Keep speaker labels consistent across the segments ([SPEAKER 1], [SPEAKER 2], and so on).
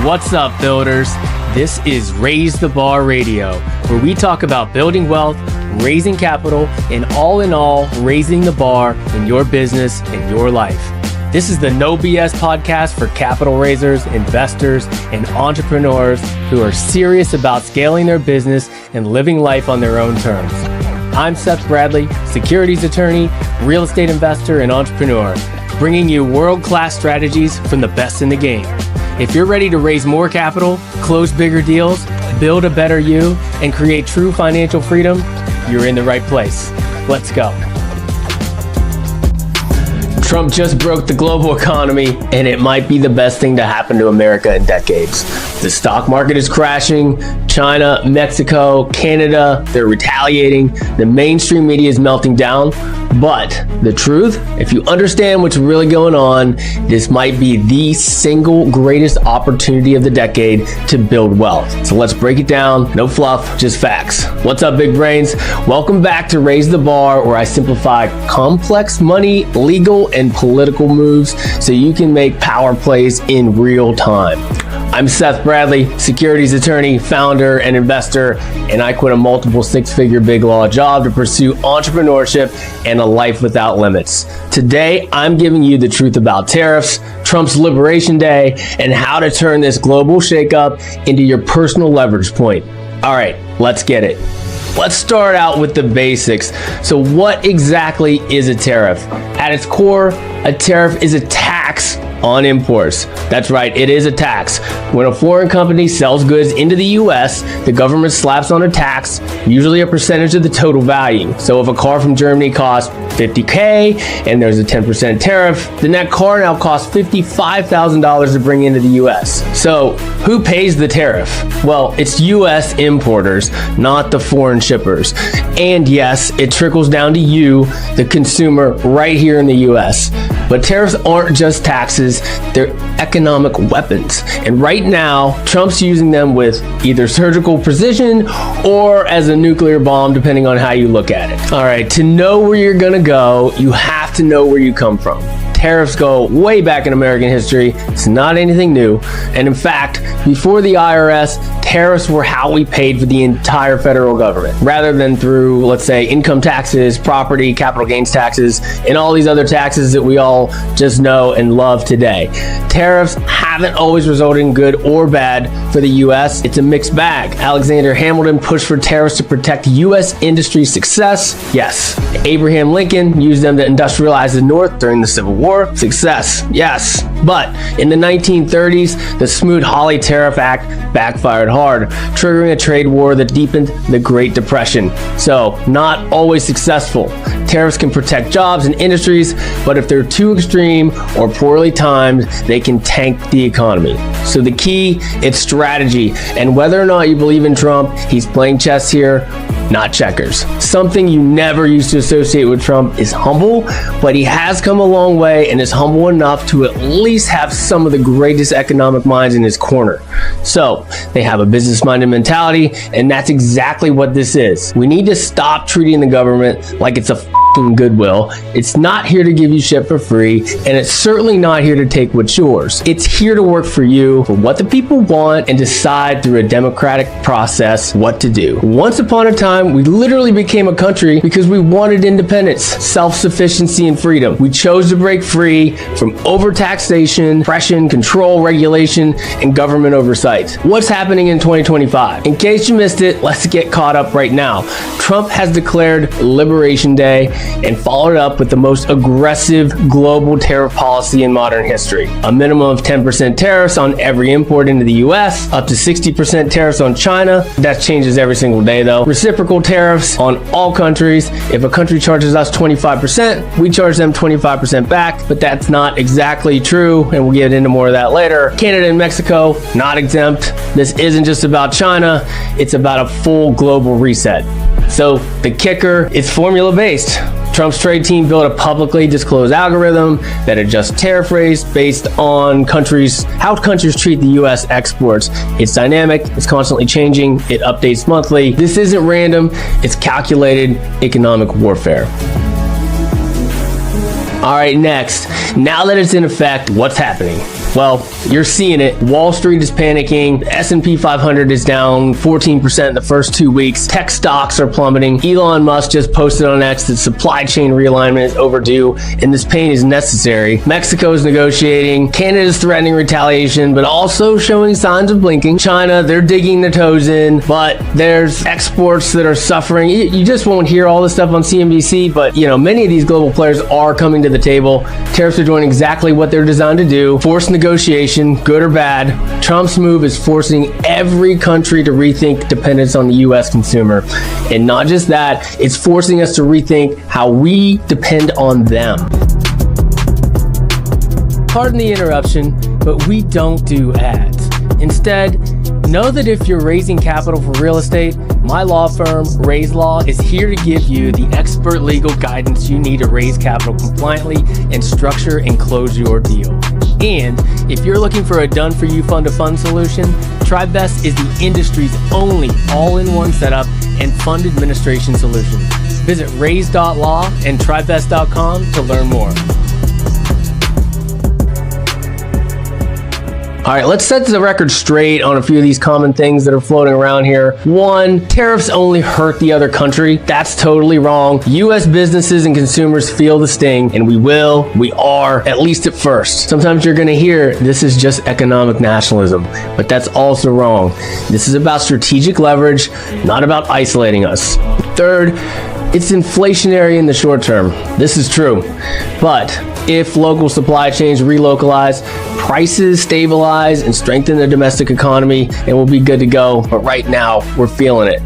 [SPEAKER 1] What's up, builders? This is Raise the Bar Radio, where we talk about building wealth, raising capital, and all in all, raising the bar in your business and your life. This is the No BS podcast for capital raisers, investors, and entrepreneurs who are serious about scaling their business and living life on their own terms. I'm Seth Bradley, securities attorney, real estate investor, and entrepreneur, bringing you world-class strategies from the best in the game. If you're ready to raise more capital, close bigger deals, build a better you, and create true financial freedom, you're in the right place. Let's go. Trump just broke the global economy, and it might be the best thing to happen to America in decades. The stock market is crashing. China, Mexico, Canada, they're retaliating. The mainstream media is melting down. But the truth, if you understand what's really going on, this might be the single greatest opportunity of the decade to build wealth. So let's break it down. No fluff, just facts. What's up, big brains? Welcome back to Raise the Bar, where I simplify complex money, legal, and political moves so you can make power plays in real time. I'm Seth Bradley, securities attorney, founder, and investor, and I quit a multiple six-figure big law job to pursue entrepreneurship and a life without limits. Today, I'm giving you the truth about tariffs, Trump's Liberation Day, and how to turn this global shakeup into your personal leverage point. All right, let's get it. Let's start out with the basics. So what exactly is a tariff? At its core, a tariff is a tax on imports. That's right, it is a tax. When a foreign company sells goods into the US, the government slaps on a tax, usually a percentage of the total value. So if a car from Germany costs $50K and there's a 10% tariff, then that car now costs $55,000 to bring into the US. So who pays the tariff? Well, it's US importers, not the foreign shippers. And yes, it trickles down to you, the consumer, right here in the US. But tariffs aren't just taxes, they're economic weapons. And right now, Trump's using them with either surgical precision or as a nuclear bomb, depending on how you look at it. All right, to know where you're gonna go, you have to know where you come from. Tariffs go way back in American history. It's not anything new. And in fact, before the IRS, tariffs were how we paid for the entire federal government, rather than through, let's say, income taxes, property, capital gains taxes, and all these other taxes that we all just know and love today. Tariffs haven't always resulted in good or bad for the US. It's a mixed bag. Alexander Hamilton pushed for tariffs to protect US industry success. Yes. Abraham Lincoln used them to industrialize the North during the Civil War. Success. Yes. But in the 1930s, the Smoot-Hawley Tariff Act backfired hard, triggering a trade war that deepened the Great Depression. So, not always successful. Tariffs can protect jobs and industries, but if they're too extreme or poorly timed, they can tank the economy. So the key, it's strategy. And whether or not you believe in Trump, he's playing chess here, not checkers. Something you never used to associate with Trump is humble, but he has come a long way and is humble enough to at least have some of the greatest economic minds in his corner. So they have a business-minded mentality, and that's exactly what this is. We need to stop treating the government like it's a Goodwill. It's not here to give you shit for free, and it's certainly not here to take what's yours. It's here to work for you, for what the people want, and decide through a democratic process what to do. Once upon a time, we literally became a country because we wanted independence, self-sufficiency, and freedom. We chose to break free from overtaxation, oppression, control, regulation, and government oversight. What's happening in 2025? In case you missed it, let's get caught up right now. Trump has declared Liberation Day and followed up with the most aggressive global tariff policy in modern history. A minimum of 10% tariffs on every import into the US, up to 60% tariffs on China. That changes every single day though. Reciprocal tariffs on all countries. If a country charges us 25%, we charge them 25% back, but that's not exactly true, and we'll get into more of that later. Canada and Mexico, not exempt. This isn't just about China, it's about a full global reset. So the kicker is formula-based. Trump's trade team built a publicly disclosed algorithm that adjusts tariff rates based on how countries treat the U.S. exports. It's dynamic, it's constantly changing, it updates monthly. This isn't random, it's calculated economic warfare. All right, next, now that it's in effect, what's happening? Well, you're seeing it. Wall Street is panicking. The S&P 500 is down 14% in the first 2 weeks. Tech stocks are plummeting. Elon Musk just posted on X that supply chain realignment is overdue and this pain is necessary. Mexico is negotiating. Canada is threatening retaliation, but also showing signs of blinking. China, they're digging their toes in, but there's exports that are suffering. You just won't hear all this stuff on CNBC, but many of these global players are coming to the table. Tariffs are doing exactly what they're designed to do. Forced negotiation, good or bad. Trump's move is forcing every country to rethink dependence on the U.S. consumer. And not just that, it's forcing us to rethink how we depend on them. Pardon the interruption, but we don't do ads. Instead, know that if you're raising capital for real estate, my law firm, Raise Law, is here to give you the expert legal guidance you need to raise capital compliantly and structure and close your deal. And if you're looking for a done-for-you fund-to-fund solution, TribeVest is the industry's only all-in-one setup and fund administration solution. Visit raise.law and tribevest.com to learn more. All right, let's set the record straight on a few of these common things that are floating around here. One, tariffs only hurt the other country. That's totally wrong. U.S. businesses and consumers feel the sting, and we are, at least at first. Sometimes you're going to hear this is just economic nationalism, but that's also wrong. This is about strategic leverage, not about isolating us. Third, it's inflationary in the short term. This is true. But if local supply chains relocalize, prices stabilize and strengthen the domestic economy, and we'll be good to go. But right now, we're feeling it.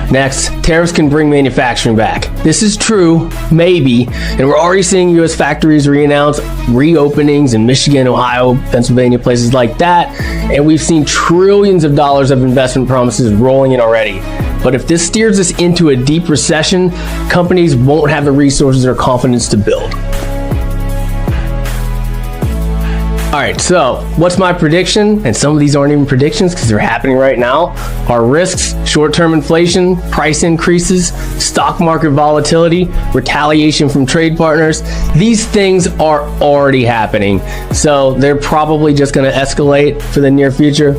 [SPEAKER 1] Next, tariffs can bring manufacturing back. This is true, maybe, and we're already seeing U.S. factories re-announce reopenings in Michigan, Ohio, Pennsylvania, places like that, and we've seen trillions of dollars of investment promises rolling in already. But if this steers us into a deep recession, companies won't have the resources or confidence to build. All right, so what's my prediction? And some of these aren't even predictions because they're happening right now. Are risks, short-term inflation, price increases, stock market volatility, retaliation from trade partners. These things are already happening. So they're probably just going to escalate for the near future.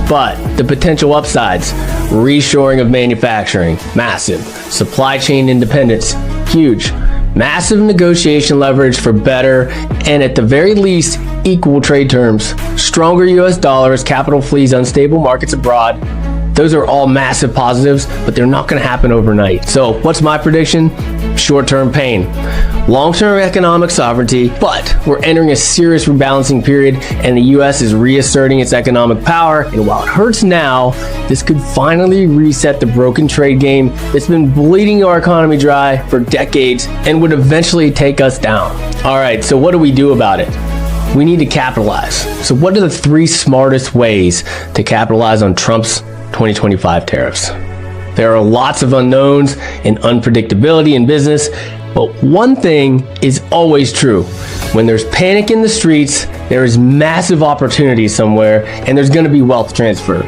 [SPEAKER 1] But the potential upsides, reshoring of manufacturing, massive. Supply chain independence, huge. Massive negotiation leverage for better and at the very least equal trade terms. Stronger US dollars, capital flees unstable markets abroad. Those are all massive positives, but they're not going to happen overnight. So what's my prediction? Short-term pain. Long-term economic sovereignty, but we're entering a serious rebalancing period and the US is reasserting its economic power. And while it hurts now, this could finally reset the broken trade game that's been bleeding our economy dry for decades and would eventually take us down. All right, so what do we do about it? We need to capitalize. So what are the 3 smartest ways to capitalize on Trump's 2025 tariffs? There are lots of unknowns and unpredictability in business, but one thing is always true. When there's panic in the streets, there is massive opportunity somewhere, and there's going to be wealth transfer.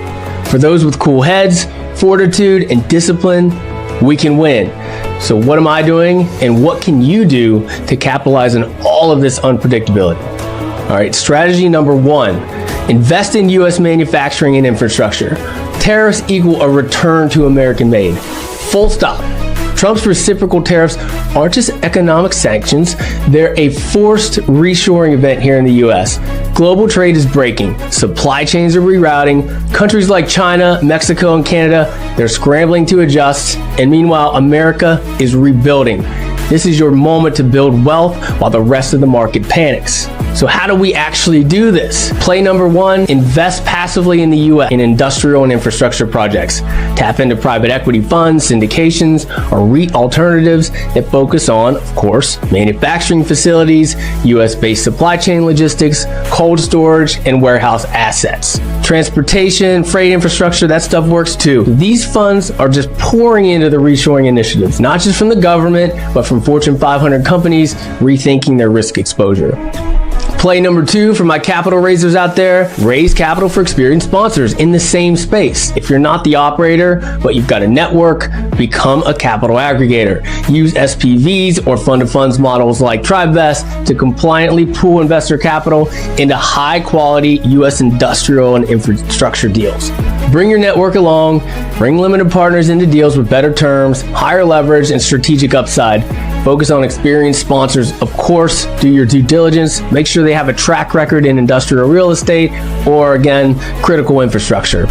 [SPEAKER 1] For those with cool heads, fortitude, and discipline, we can win. So what am I doing, and what can you do to capitalize on all of this unpredictability? All right, strategy number 1, invest in U.S. manufacturing and infrastructure. Tariffs equal a return to American made. Full stop. Trump's reciprocal tariffs aren't just economic sanctions, they're a forced reshoring event here in the U.S. Global trade is breaking, supply chains are rerouting, countries like China, Mexico, and Canada, they're scrambling to adjust, and meanwhile, America is rebuilding. This is your moment to build wealth while the rest of the market panics. So how do we actually do this? Play number 1, invest passively in the U.S. in industrial and infrastructure projects. Tap into private equity funds, syndications, or REIT alternatives that focus on, of course, manufacturing facilities, U.S.-based supply chain logistics, cold storage, and warehouse assets. Transportation, freight infrastructure, that stuff works too. These funds are just pouring into the reshoring initiatives, not just from the government, but from Fortune 500 companies rethinking their risk exposure. Play number 2 for my capital raisers out there: raise capital for experienced sponsors in the same space. If you're not the operator, but you've got a network, become a capital aggregator. Use SPVs or fund-of-funds models like TribeVest to compliantly pool investor capital into high-quality U.S. industrial and infrastructure deals. Bring your network along, bring limited partners into deals with better terms, higher leverage, and strategic upside. Focus on experienced sponsors. Of course, do your due diligence. Make sure they have a track record in industrial real estate or, again, critical infrastructure.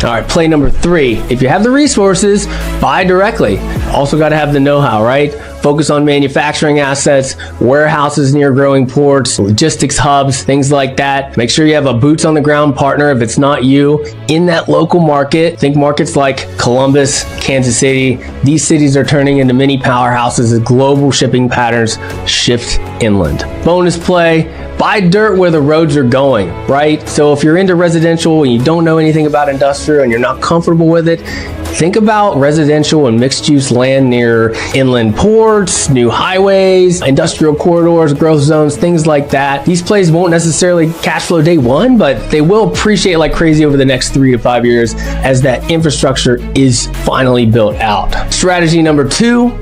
[SPEAKER 1] All right, play number 3. If you have the resources, buy directly. Also got to have the know-how, right? Focus on manufacturing assets, warehouses near growing ports, logistics hubs, things like that. Make sure you have a boots on the ground partner if it's not you in that local market. Think markets like Columbus, Kansas City. These cities are turning into mini powerhouses as global shipping patterns shift inland. Bonus play: buy dirt where the roads are going, right? So if you're into residential and you don't know anything about industrial and you're not comfortable with it, think about residential and mixed-use land near inland ports, new highways, industrial corridors, growth zones, things like that. These plays won't necessarily cash flow day one, but they will appreciate like crazy over the next 3 to 5 years as that infrastructure is finally built out. Strategy number 2: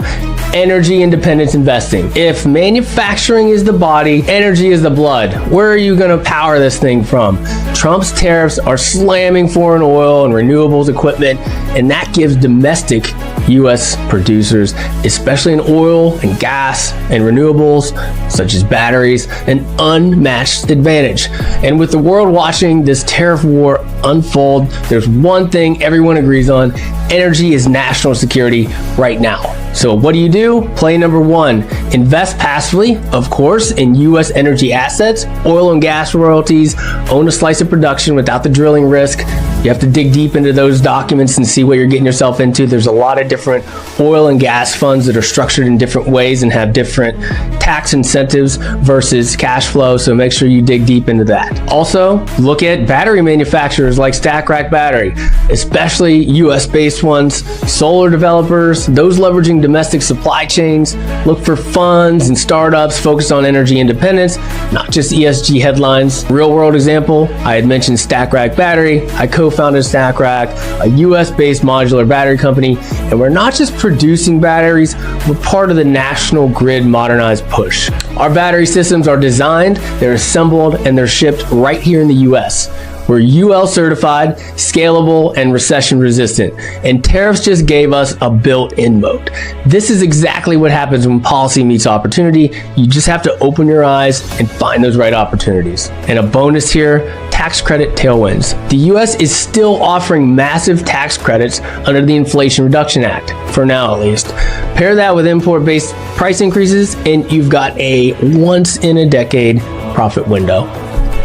[SPEAKER 1] energy independence investing. If manufacturing is the body, energy is the blood, where are you going to power this thing from? Trump's tariffs are slamming foreign oil and renewables equipment, and that gives domestic U.S. producers, especially in oil and gas and renewables, such as batteries, an unmatched advantage. And with the world watching this tariff war unfold, there's one thing everyone agrees on: energy is national security right now. So what do? Play number 1, invest passively, of course, in U.S. energy assets, oil and gas royalties, own a slice of production without the drilling risk. You have to dig deep into those documents and see what you're getting yourself into. There's a lot of different oil and gas funds that are structured in different ways and have different tax incentives versus cash flow, so make sure you dig deep into that. Also, look at battery manufacturers like Stack Rack Battery, especially US-based ones, solar developers, those leveraging domestic supply chains. Look for funds and startups focused on energy independence, not just ESG headlines. Real world example, I had mentioned Stack Rack Battery. I co-founded Stack Rack, a US-based modular battery company, and we're not just producing batteries, we're part of the national grid modernized push. Our battery systems are designed, they're assembled, and they're shipped right here in the US. We're UL certified, scalable, and recession resistant. And tariffs just gave us a built-in moat. This is exactly what happens when policy meets opportunity. You just have to open your eyes and find those right opportunities. And a bonus here: tax credit tailwinds. The US is still offering massive tax credits under the Inflation Reduction Act, for now at least. Pair that with import-based price increases, and you've got a once-in-a-decade profit window.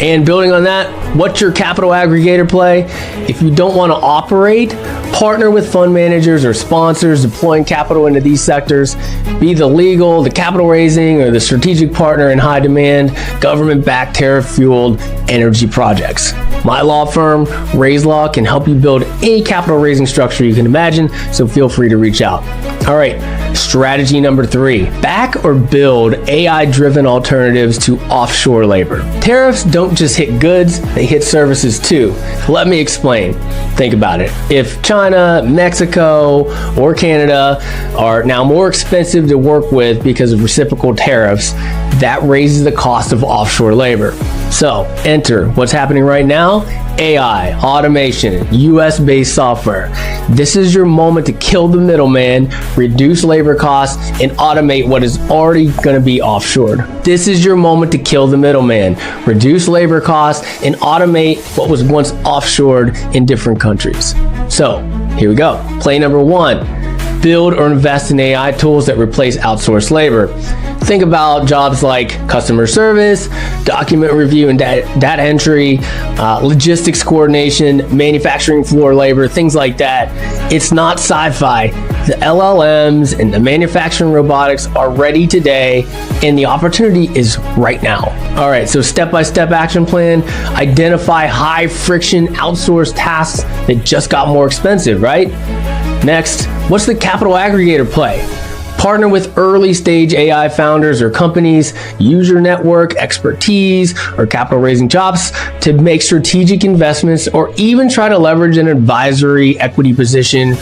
[SPEAKER 1] And building on that, what's your capital aggregator play? If you don't want to operate, partner with fund managers or sponsors deploying capital into these sectors. Be the legal, the capital raising, or the strategic partner in high demand, government-backed, tariff-fueled energy projects. My law firm, Raise Law, can help you build any capital raising structure you can imagine, so feel free to reach out. All right, strategy number 3, back or build AI-driven alternatives to offshore labor. Tariffs don't just hit goods, they hit services too. Let me explain. Think about it. If China, Mexico, or Canada are now more expensive to work with because of reciprocal tariffs, that raises the cost of offshore labor. So enter what's happening right now: AI, automation, US-based software. This is your moment to kill the middleman, reduce labor costs, and automate what is already going to be offshored. This is your moment to kill the middleman, reduce labor costs, and automate what was once offshored in different countries. So here we go. Play number 1, build or invest in AI tools that replace outsourced labor. Think about jobs like customer service, document review and data entry, logistics coordination, manufacturing floor labor, things like that. It's not sci-fi. The LLMs and the manufacturing robotics are ready today, and the opportunity is right now. All right, so step-by-step action plan. Identify high-friction outsourced tasks that just got more expensive, right? Next, what's the capital aggregator play? Partner with early stage AI founders or companies, use your network, expertise, or capital raising chops to make strategic investments or even try to leverage an advisory equity position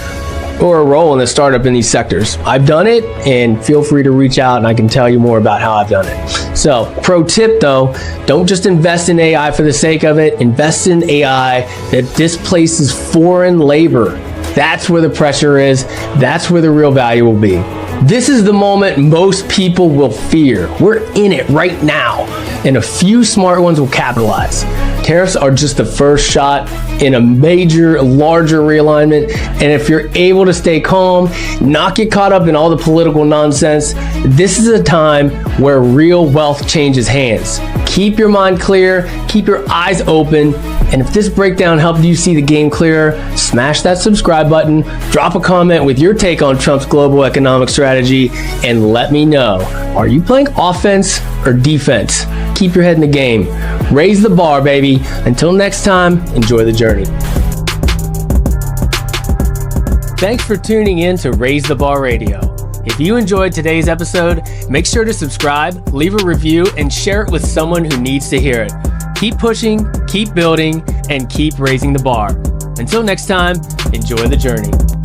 [SPEAKER 1] or a role in a startup in these sectors. I've done it, and feel free to reach out and I can tell you more about how I've done it. So, pro tip though, don't just invest in AI for the sake of it. Invest in AI that displaces foreign labor. That's where the pressure is. That's where the real value will be. This is the moment most people will fear. We're in it right now, and a few smart ones will capitalize. Tariffs are just the first shot in a major, larger realignment, and if you're able to stay calm, not get caught up in all the political nonsense, this is a time where real wealth changes hands. Keep your mind clear, keep your eyes open, and if this breakdown helped you see the game clearer, smash that subscribe button, drop a comment with your take on Trump's global economic strategy, and let me know, are you playing offense or defense? Keep your head in the game. Raise the bar, baby. Until next time, enjoy the journey. Thanks for tuning in to Raise the Bar Radio. If you enjoyed today's episode, make sure to subscribe, leave a review, and share it with someone who needs to hear it. Keep pushing, keep building, and keep raising the bar. Until next time, enjoy the journey.